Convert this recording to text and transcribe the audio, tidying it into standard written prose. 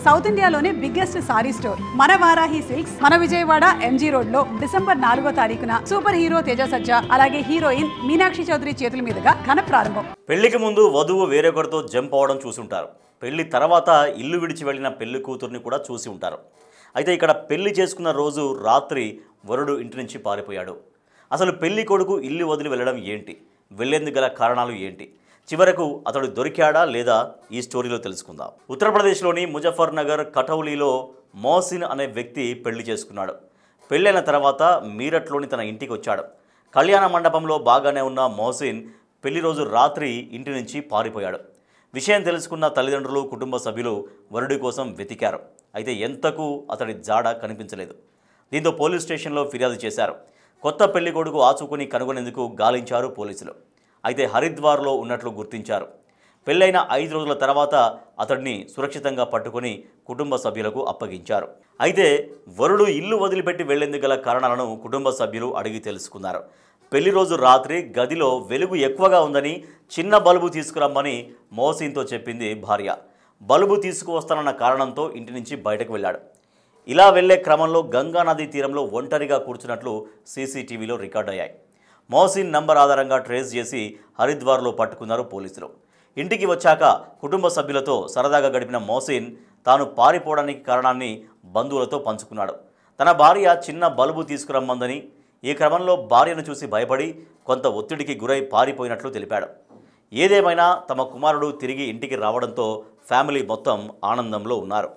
South ఇండియాలోనే biggest sorry store మన Varahi silks మన విజయవాడ ఎంజీ రోడ్ లో డిసెంబర్ 4వ తారీఖున సూపర్ హీరో తేజ సజ్జా అలాగే హీరోయిన్ మీనాక్షి చౌదరి చేతుల మీదుగా ఘన ప్రారంభం. పెళ్లికి ముందు వధువు వేరొకరితో జంప్ అవడం చూసుంటారు. పెళ్లి తర్వాత ఇల్లు విడిచి వెళ్లిన పెళ్లి కూతుర్ని కూడా చూసి ఉంటారు. అయితే ఇక్కడ పెళ్లి చేసుకున్న రోజు రాత్రి వరుడు ఇంటి నుంచి పారిపోయాడు. అసలు పెళ్లి కొడుకు ఇల్లు వదిలి వెళ్ళడం ఏంటి, వెళ్లేందుకు గల కారణాలు ఏంటి, చివరకు అతడు దొరికాడా లేదా, ఈ స్టోరీలో తెలుసుకుందాం. ఉత్తరప్రదేశ్లోని ముజఫర్నగర్ కటౌలీలో మోసిన్ అనే వ్యక్తి పెళ్లి చేసుకున్నాడు. పెళ్ళైన తర్వాత మీరట్లోని తన ఇంటికి వచ్చాడు. కళ్యాణ మండపంలో బాగానే ఉన్న మోసిన్ పెళ్లి రోజు రాత్రి ఇంటి నుంచి పారిపోయాడు. విషయం తెలుసుకున్న తల్లిదండ్రులు, కుటుంబ సభ్యులు వరుడి కోసం వెతికారు. అయితే ఎంతకు అతడి జాడ కనిపించలేదు. దీంతో పోలీస్ స్టేషన్లో ఫిర్యాదు చేశారు. కొత్త పెళ్లి కొడుకు ఆచూకుని కనుగొనేందుకు గాలించారు పోలీసులు. అయితే హరిద్వార్లో ఉన్నట్లు గుర్తించారు. పెళ్ళైన 5 రోజుల తర్వాత అతడిని సురక్షితంగా పట్టుకొని కుటుంబ సభ్యులకు అప్పగించారు. అయితే వరుడు ఇల్లు వదిలిపెట్టి వెళ్లేందుకు గల కారణాలను కుటుంబ సభ్యులు అడిగి తెలుసుకున్నారు. పెళ్లి రోజు రాత్రి గదిలో వెలుగు ఎక్కువగా ఉందని చిన్న బల్బు తీసుకురమ్మని మోసిన్తో చెప్పింది భార్య. బల్బు తీసుకువస్తానన్న కారణంతో ఇంటి నుంచి బయటకు వెళ్ళాడు. ఇలా వెళ్లే క్రమంలో గంగా నదీ తీరంలో ఒంటరిగా కూర్చున్నట్లు సీసీటీవీలో రికార్డ్ అయ్యాయి. మోసిన్ నంబర్ ఆధారంగా ట్రేస్ చేసి హరిద్వార్లో పట్టుకున్నారు పోలీసులు. ఇంటికి వచ్చాక కుటుంబ సభ్యులతో సరదాగా గడిపిన మోసిన్ తాను పారిపోవడానికి కారణాన్ని బంధువులతో పంచుకున్నాడు. తన భార్య చిన్న బల్బు తీసుకురమ్మందని, ఈ క్రమంలో భార్యను చూసి భయపడి కొంత ఒత్తిడికి గురై పారిపోయినట్లు తెలిపాడు. ఏదేమైనా తమ కుమారుడు తిరిగి ఇంటికి రావడంతో ఫ్యామిలీ మొత్తం ఆనందంలో ఉన్నారు.